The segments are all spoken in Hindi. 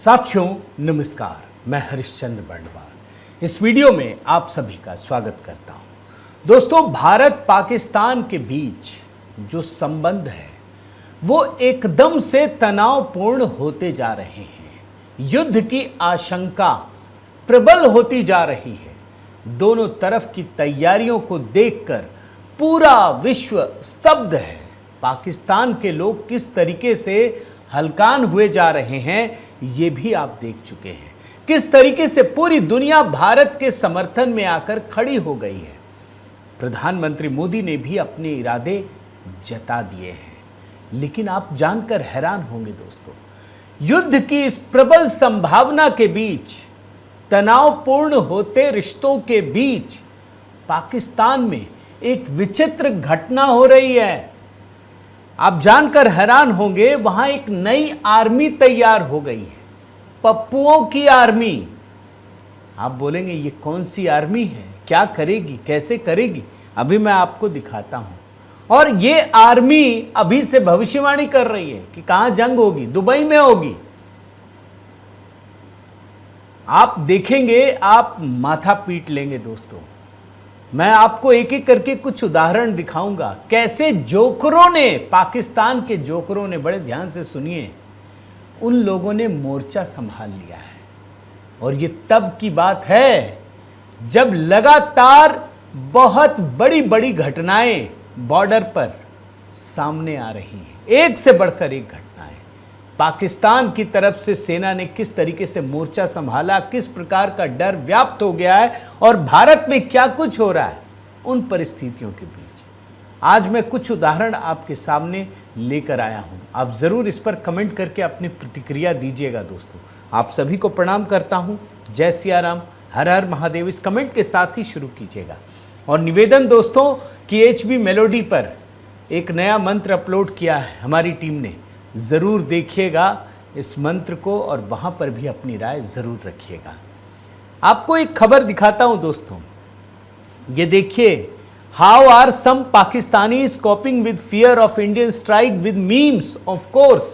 साथियों नमस्कार, मैं हरिश्चंद्र बर्णवाल इस वीडियो में आप सभी का स्वागत करता हूं। दोस्तों, भारत पाकिस्तान के बीच जो संबंध है वो एकदम से तनावपूर्ण होते जा रहे हैं। युद्ध की आशंका प्रबल होती जा रही है। दोनों तरफ की तैयारियों को देखकर पूरा विश्व स्तब्ध है। पाकिस्तान के लोग किस तरीके से हलकान हुए जा रहे हैं ये भी आप देख चुके हैं। किस तरीके से पूरी दुनिया भारत के समर्थन में आकर खड़ी हो गई है। प्रधानमंत्री मोदी ने भी अपने इरादे जता दिए हैं। लेकिन आप जानकर हैरान होंगे दोस्तों, युद्ध की इस प्रबल संभावना के बीच, तनावपूर्ण होते रिश्तों के बीच पाकिस्तान में एक विचित्र घटना हो रही है। आप जानकर हैरान होंगे, वहां एक नई आर्मी तैयार हो गई है, पप्पुओं की आर्मी। आप बोलेंगे ये कौन सी आर्मी है, क्या करेगी, कैसे करेगी? अभी मैं आपको दिखाता हूं। और ये आर्मी अभी से भविष्यवाणी कर रही है कि कहां जंग होगी, दुबई में होगी। आप देखेंगे, आप माथा पीट लेंगे दोस्तों। मैं आपको एक एक करके कुछ उदाहरण दिखाऊंगा कैसे जोकरों ने, पाकिस्तान के जोकरों ने, बड़े ध्यान से सुनिए, उन लोगों ने मोर्चा संभाल लिया है। और ये तब की बात है जब लगातार बहुत बड़ी बड़ी घटनाएं बॉर्डर पर सामने आ रही हैं, एक से बढ़कर एक घटनाएं। पाकिस्तान की तरफ से सेना ने किस तरीके से मोर्चा संभाला, किस प्रकार का डर व्याप्त हो गया है और भारत में क्या कुछ हो रहा है उन परिस्थितियों के बीच आज मैं कुछ उदाहरण आपके सामने लेकर आया हूं। आप जरूर इस पर कमेंट करके अपनी प्रतिक्रिया दीजिएगा दोस्तों। आप सभी को प्रणाम करता हूं। जय सिया राम, हर हर महादेव इस कमेंट के साथ ही शुरू कीजिएगा। और निवेदन दोस्तों कि HB मेलोडी पर एक नया मंत्र अपलोड किया है हमारी टीम ने, ज़रूर देखिएगा इस मंत्र को और वहाँ पर भी अपनी राय ज़रूर रखिएगा। आपको एक खबर दिखाता हूँ दोस्तों, ये देखिए, how are some Pakistanis coping with fear of Indian strike with memes of course.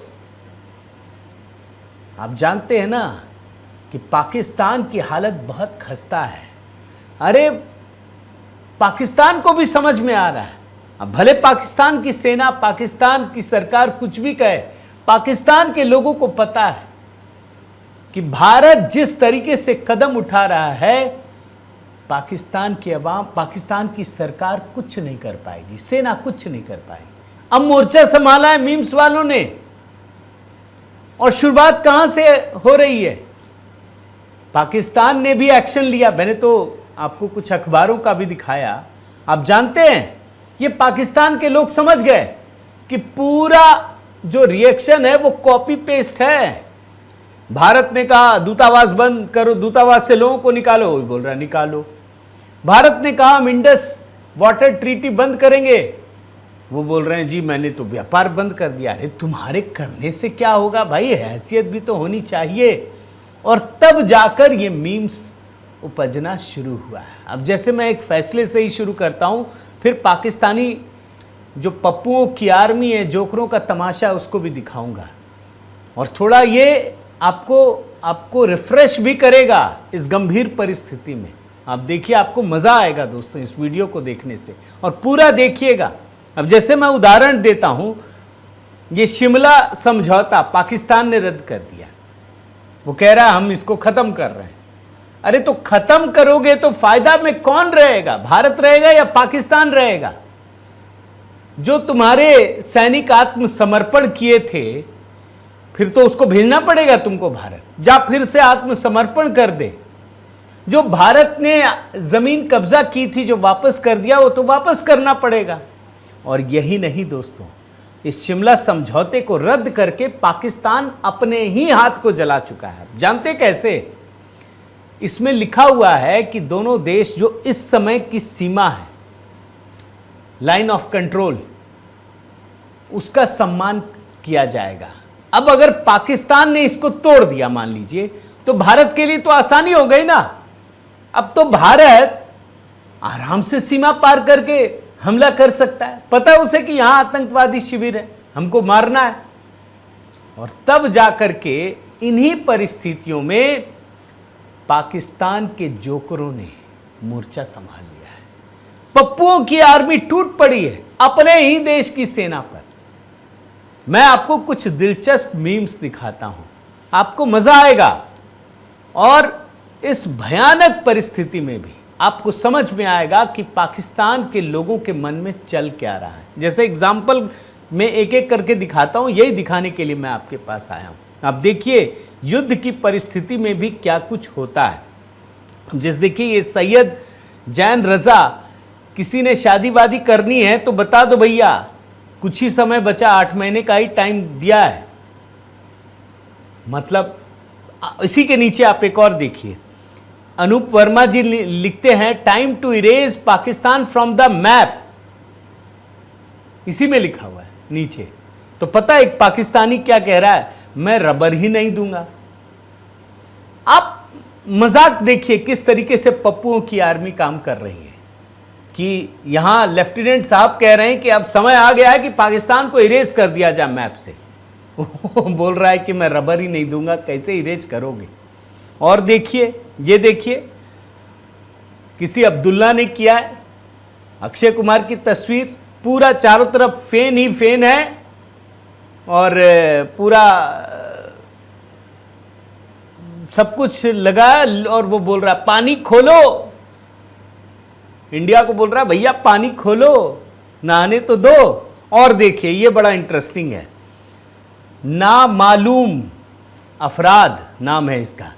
आप जानते हैं ना कि पाकिस्तान की हालत बहुत खस्ता है। अरे पाकिस्तान को भी समझ में आ रहा है, अब भले पाकिस्तान की सेना, पाकिस्तान की सरकार कुछ भी कहे, पाकिस्तान के लोगों को पता है कि भारत जिस तरीके से कदम उठा रहा है, पाकिस्तान की अवाम, पाकिस्तान की सरकार कुछ नहीं कर पाएगी, सेना कुछ नहीं कर पाएगी। अब मोर्चा संभाला है मीम्स वालों ने। और शुरुआत कहां से हो रही है? पाकिस्तान ने भी एक्शन लिया। मैंने तो आपको कुछ अखबारों का भी दिखाया। आप जानते हैं, ये पाकिस्तान के लोग समझ गए कि पूरा जो रिएक्शन है वो कॉपी पेस्ट है। भारत ने कहा दूतावास बंद करो, दूतावास से लोगों को निकालो, वो बोल रहा निकालो। भारत ने कहा हम इंडस वाटर ट्रीटी बंद करेंगे, वो बोल रहे हैं जी मैंने तो व्यापार बंद कर दिया। अरे तुम्हारे करने से क्या होगा भाई, हैसियत भी तो होनी चाहिए। और तब जाकर ये मीम्स उपजना शुरू हुआ है। अब जैसे मैं एक फैसले से ही शुरू करता हूं, फिर पाकिस्तानी जो पप्पुओं की आर्मी है, जोकरों का तमाशा, उसको भी दिखाऊंगा। और थोड़ा ये आपको रिफ्रेश भी करेगा इस गंभीर परिस्थिति में। आप देखिए, आपको मज़ा आएगा दोस्तों इस वीडियो को देखने से, और पूरा देखिएगा। अब जैसे मैं उदाहरण देता हूं, ये शिमला समझौता पाकिस्तान ने रद्द कर दिया। वो कह रहा है हम इसको ख़त्म कर रहे हैं। अरे तो खत्म करोगे तो फायदा में कौन रहेगा, भारत रहेगा या पाकिस्तान रहेगा? जो तुम्हारे सैनिक आत्मसमर्पण किए थे, फिर तो उसको भेजना पड़ेगा तुमको भारत। जा फिर से आत्मसमर्पण कर दे। जो भारत ने जमीन कब्जा की थी, जो वापस कर दिया, वो तो वापस करना पड़ेगा। और यही नहीं दोस्तों, इस शिमला समझौते को रद्द करके पाकिस्तान अपने ही हाथ को जला चुका है। जानते कैसे? इसमें लिखा हुआ है कि दोनों देश जो इस समय की सीमा है, लाइन ऑफ कंट्रोल, उसका सम्मान किया जाएगा। अब अगर पाकिस्तान ने इसको तोड़ दिया मान लीजिए, तो भारत के लिए तो आसानी हो गई ना। अब तो भारत आराम से सीमा पार करके हमला कर सकता है। पता है उसे कि यहां आतंकवादी शिविर है, हमको मारना है। और तब जाकर के इन्हीं परिस्थितियों में पाकिस्तान के जोकरों ने मोर्चा संभाल लिया है। पप्पुओं की आर्मी टूट पड़ी है अपने ही देश की सेना पर। मैं आपको कुछ दिलचस्प मीम्स दिखाता हूं, आपको मजा आएगा और इस भयानक परिस्थिति में भी आपको समझ में आएगा कि पाकिस्तान के लोगों के मन में चल क्या रहा है। जैसे एग्जाम्पल मैं एक एक करके दिखाता हूं, यही दिखाने के लिए मैं आपके पास आया हूं। आप देखिए युद्ध की परिस्थिति में भी क्या कुछ होता है। जैसे देखिए ये सैयद जैन रजा, किसी ने शादी वादी करनी है तो बता दो भैया, कुछ ही समय बचा, 8 महीने का ही टाइम दिया है। मतलब इसी के नीचे आप एक और देखिए, अनूप वर्मा जी लिखते हैं time to erase Pakistan from the map, इसी में लिखा हुआ है नीचे। तो पता है एक पाकिस्तानी क्या कह रहा है, मैं रबर ही नहीं दूंगा। आप मजाक देखिए किस तरीके से पप्पुओं की आर्मी काम कर रही है कि यहां लेफ्टिनेंट साहब कह रहे हैं कि अब समय आ गया है कि पाकिस्तान को इरेज कर दिया जाए मैप से। बोल रहा है कि मैं रबर ही नहीं दूंगा, कैसे इरेज करोगे। और देखिए, ये देखिए किसी अब्दुल्ला ने किया है, अक्षय कुमार की तस्वीर, पूरा चारों तरफ फैन ही फैन है और पूरा सब कुछ लगा है और वो बोल रहा है पानी खोलो, इंडिया को बोल रहा है भैया पानी खोलो, नहाने तो दो। और देखिए ये बड़ा इंटरेस्टिंग है, नामालूम अफराद नाम है इसका।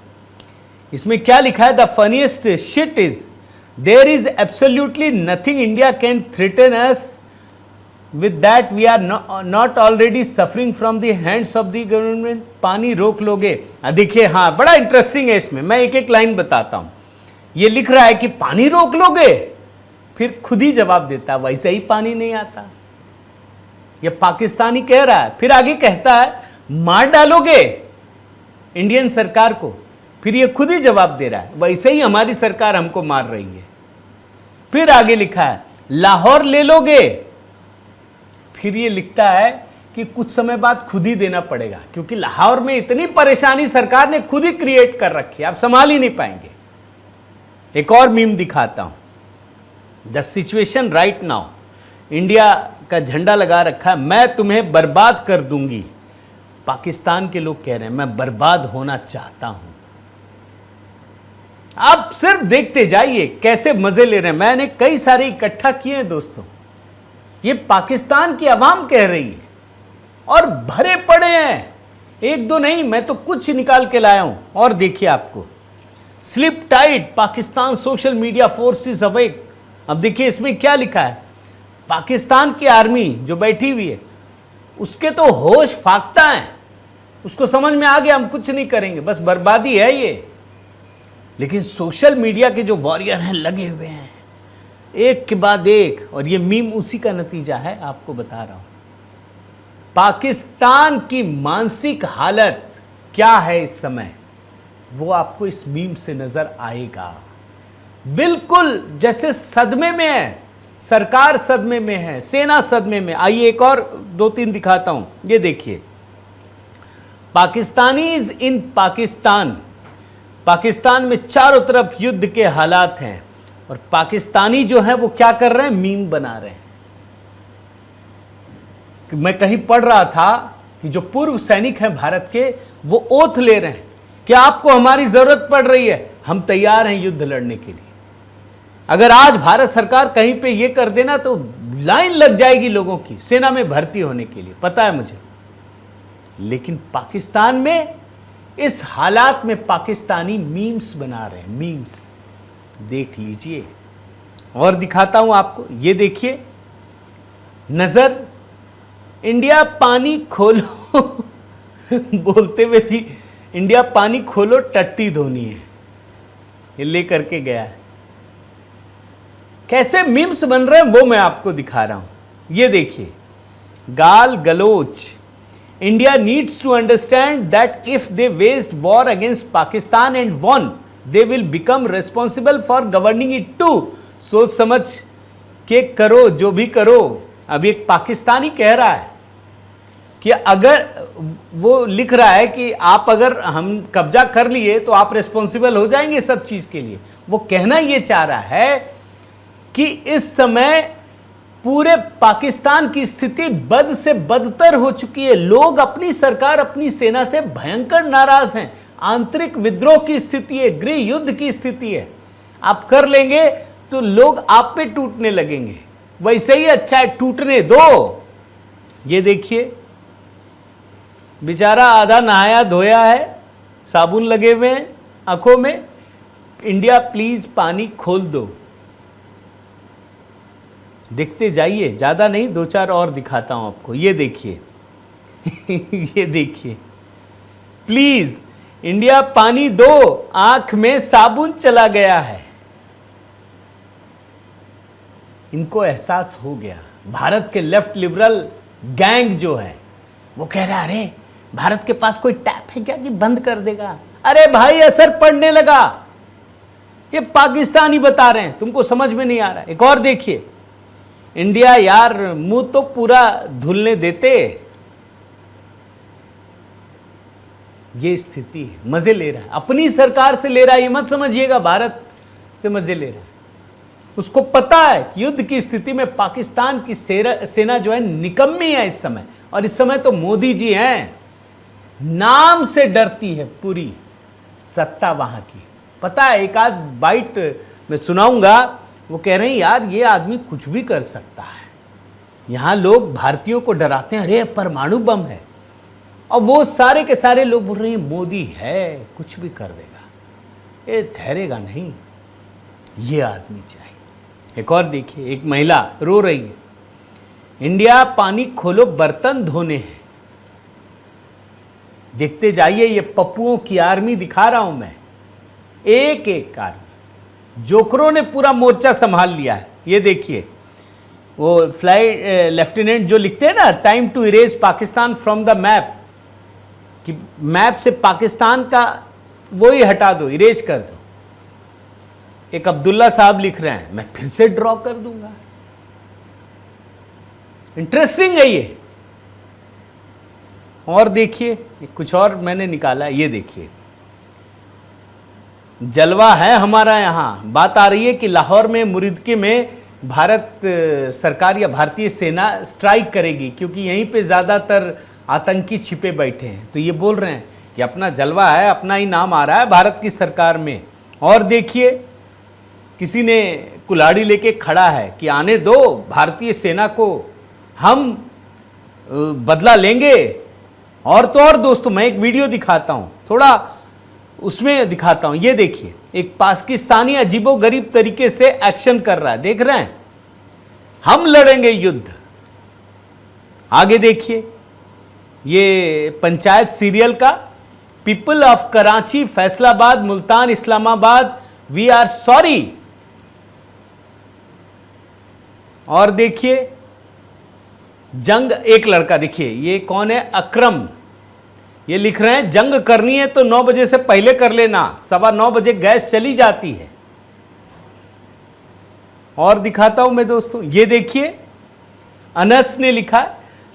इसमें क्या लिखा है, the funniest shit is there is absolutely nothing India can threaten us with that we are not already suffering from the hands of the government. पानी रोक लोगे। देखिए हाँ बड़ा इंटरेस्टिंग है इसमें, मैं एक एक लाइन बताता हूं। ये लिख रहा है कि पानी रोक लोगे, फिर खुद ही जवाब देता है वैसे ही पानी नहीं आता। ये पाकिस्तानी कह रहा है, फिर आगे कहता है मार डालोगे इंडियन सरकार को, फिर ये खुद ही जवाब दे रहा है वैसे ही हमारी सरकार हमको मार रही है। फिर आगे लिखा है लाहौर ले लोगे, फिर ये लिखता है कि कुछ समय बाद खुद ही देना पड़ेगा क्योंकि लाहौर में इतनी परेशानी सरकार ने खुद ही क्रिएट कर रखी है, आप संभाल ही नहीं पाएंगे। एक और मीम दिखाता हूं, the situation right now, India का झंडा लगा रखा है, मैं तुम्हें बर्बाद कर दूंगी। पाकिस्तान के लोग कह रहे हैं मैं बर्बाद होना चाहता हूं। आप सिर्फ देखते जाइए कैसे मजे ले रहे हैं। मैंने कई सारे इकट्ठा किए हैं दोस्तों, ये पाकिस्तान की आवाम कह रही है और भरे पड़े हैं, एक दो नहीं, मैं तो कुछ निकाल के लाया हूं। और देखिए आपको slip tight Pakistan social media forces awake. अब देखिए इसमें क्या लिखा है, पाकिस्तान की आर्मी जो बैठी हुई है उसके तो होश फाकता है, उसको समझ में आ गया हम कुछ नहीं करेंगे, बस बर्बादी है ये। लेकिन सोशल मीडिया के जो वॉरियर हैं लगे हुए हैं एक के बाद एक, और ये मीम उसी का नतीजा है, आपको बता रहा हूं। पाकिस्तान की मानसिक हालत क्या है इस समय, वो आपको इस मीम से नजर आएगा। बिल्कुल जैसे सदमे में है, सरकार सदमे में है, सेना सदमे में। आइए एक और 2-3 दिखाता हूं, ये देखिए, पाकिस्तानीज इन पाकिस्तान, पाकिस्तान में चारों तरफ युद्ध के हालात हैं और पाकिस्तानी जो है वो क्या कर रहे हैं, मीम बना रहे हैं। कि मैं कहीं पढ़ रहा था कि जो पूर्व सैनिक हैं भारत के, वो ओथ ले रहे हैं कि आपको हमारी जरूरत पड़ रही है, हम तैयार हैं युद्ध लड़ने के लिए। अगर आज भारत सरकार कहीं पे ये कर देना तो लाइन लग जाएगी लोगों की सेना में भर्ती होने के लिए, पता है मुझे। लेकिन पाकिस्तान में इस हालात में पाकिस्तानी मीम्स बना रहे हैं, मीम्स देख लीजिए। और दिखाता हूं आपको, ये देखिए, नजर इंडिया पानी खोलो बोलते हुए भी इंडिया पानी खोलो टट्टी धोनी है, ये लेकर के गया है। कैसे मीम्स बन रहे हैं वो मैं आपको दिखा रहा हूं। ये देखिए, गाल गलोच, India needs to understand that if they waste war against Pakistan and won they will become responsible for governing it too. सोच समझ के करो जो भी करो। अब एक पाकिस्तानी कह रहा है कि अगर वो लिख रहा है कि आप अगर हम कब्जा कर लिए तो आप रिस्पॉन्सिबल हो जाएंगे सब चीज के लिए। वो कहना ये चाह रहा है कि इस समय पूरे पाकिस्तान की स्थिति बद से बदतर हो चुकी है। लोग अपनी सरकार, अपनी सेना से भयंकर नाराज हैं। आंतरिक विद्रोह की स्थिति है, गृह युद्ध की स्थिति है। आप कर लेंगे तो लोग आप पे टूटने लगेंगे। वैसे ही अच्छा है, टूटने दो। ये देखिए, बेचारा आधा नहाया धोया है, साबुन लगे हुए हैं आंखों में। इंडिया प्लीज पानी खोल दो। देखते जाइए, ज्यादा नहीं, 2-4 और दिखाता हूं आपको। ये देखिए ये देखिए, प्लीज इंडिया पानी दो। आंख में साबुन चला गया है। इनको एहसास हो गया। भारत के लेफ्ट लिबरल गैंग जो है वो कह रहा है अरे भारत के पास कोई टैप है क्या कि बंद कर देगा। अरे भाई, असर पड़ने लगा। ये पाकिस्तानी बता रहे हैं, तुमको समझ में नहीं आ रहा। एक और देखिए, इंडिया यार मुंह तो पूरा धुलने देते। ये स्थिति है, मजे ले रहा है, अपनी सरकार से ले रहा है। ये मत समझिएगा भारत से मजे ले रहा है। उसको पता है कि युद्ध की स्थिति में पाकिस्तान की सेना जो है निकम्मी है इस समय। और इस समय तो मोदी जी हैं, नाम से डरती है पूरी सत्ता वहां की। पता है, एक आध बाइट मैं सुनाऊंगा। वो कह रहे हैं यार ये आदमी कुछ भी कर सकता है। यहां लोग भारतीयों को डराते हैं, अरे परमाणु बम है। और वो सारे के सारे लोग बोल रहे हैं मोदी है, कुछ भी कर देगा, ये ठहरेगा नहीं। ये आदमी चाहिए। एक और देखिए, एक महिला रो रही है, इंडिया पानी खोलो, बर्तन धोने हैं। देखते जाइए, ये पप्पुओं की आर्मी दिखा रहा हूं मैं, एक एक आर्मी। जोकरों ने पूरा मोर्चा संभाल लिया है। ये देखिए, वो फ्लाइट लेफ्टिनेंट जो लिखते हैं ना, time to erase Pakistan from the map, कि मैप से पाकिस्तान का वो ही हटा दो, इरेज कर दो। एक अब्दुल्ला साहब लिख रहे हैं, मैं फिर से ड्रॉ कर दूंगा। इंटरेस्टिंग है ये। और देखिए, कुछ और मैंने निकाला, ये देखिए, जलवा है हमारा यहां। बात आ रही है कि लाहौर में मुरिदके में भारत सरकार या भारतीय सेना स्ट्राइक करेगी, क्योंकि यहीं पे ज़्यादातर आतंकी छिपे बैठे हैं। तो ये बोल रहे हैं कि अपना जलवा है, अपना ही नाम आ रहा है भारत की सरकार में। और देखिए, किसी ने कुल्हाड़ी लेके खड़ा है कि आने दो भारतीय सेना को, हम बदला लेंगे। और तो और दोस्तों, मैं एक वीडियो दिखाता हूं, थोड़ा उसमें दिखाता हूं। ये देखिए, एक पाकिस्तानी अजीबोगरीब तरीके से एक्शन कर रहा है, देख रहे हैं, हम लड़ेंगे युद्ध। आगे देखिए, ये पंचायत सीरियल का, people of Karachi, Faisalabad, Multan, Islamabad, we are sorry. और देखिए, जंग, एक लड़का देखिए, ये कौन है, अकरम, ये लिख रहे हैं जंग करनी है तो 9 बजे से पहले कर लेना, 9:15 बजे गैस चली जाती है। और दिखाता हूं मैं दोस्तों, ये देखिए, अनस ने लिखा,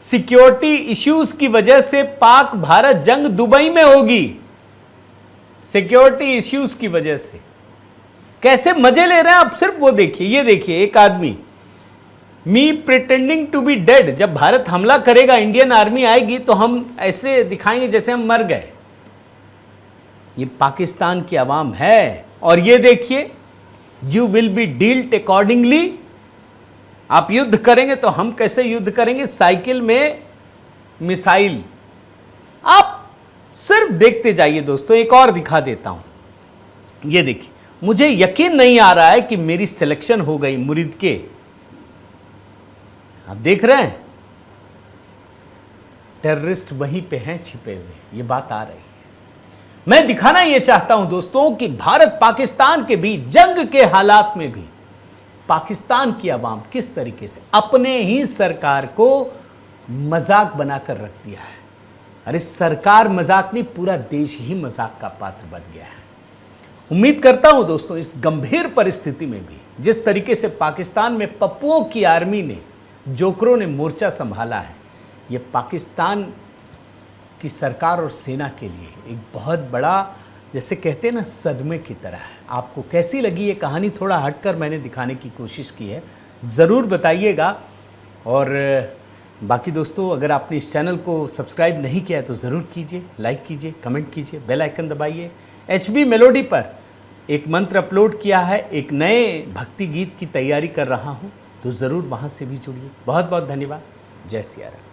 सिक्योरिटी इश्यूज की वजह से पाक भारत जंग दुबई में होगी। सिक्योरिटी इश्यूज की वजह से कैसे मजे ले रहे हैं आप, सिर्फ वो देखिए। ये देखिए, एक आदमी, मी प्रिटेंडिंग टू बी डेड, जब भारत हमला करेगा, इंडियन आर्मी आएगी तो हम ऐसे दिखाएंगे जैसे हम मर गए। ये पाकिस्तान की आवाम है। और ये देखिए, you will be dealt accordingly, आप युद्ध करेंगे तो हम कैसे युद्ध करेंगे, साइकिल में मिसाइल। आप सिर्फ देखते जाइए दोस्तों। एक और दिखा देता हूं, ये देखिए, मुझे यकीन नहीं आ रहा है कि मेरी सिलेक्शन हो गई मुरिदके। आप देख रहे हैं, टेररिस्ट वहीं पे हैं छिपे हुए, ये बात आ रही है। मैं दिखाना यह चाहता हूं दोस्तों कि भारत पाकिस्तान के बीच जंग के हालात में भी पाकिस्तान की आवाम किस तरीके से अपने ही सरकार को मजाक बनाकर रख दिया है। अरे सरकार मजाक नहीं, पूरा देश ही मजाक का पात्र बन गया है। उम्मीद करता हूं दोस्तों, इस गंभीर परिस्थिति में भी जिस तरीके से पाकिस्तान में पप्पुओं की आर्मी ने, जोकरों ने मोर्चा संभाला है, ये पाकिस्तान की सरकार और सेना के लिए एक बहुत बड़ा, जैसे कहते हैं ना, सदमे की तरह है। आपको कैसी लगी ये कहानी? थोड़ा हटकर मैंने दिखाने की कोशिश की है, ज़रूर बताइएगा। और बाकी दोस्तों, अगर आपने इस चैनल को सब्सक्राइब नहीं किया है तो ज़रूर कीजिए, लाइक कीजिए, कमेंट कीजिए, बेल आइकन दबाइए। HB मेलोडी पर एक मंत्र अपलोड किया है, एक नए भक्ति गीत की तैयारी कर रहा हूँ, तो ज़रूर वहाँ से भी जुड़िए। बहुत बहुत धन्यवाद। जय सिया राम।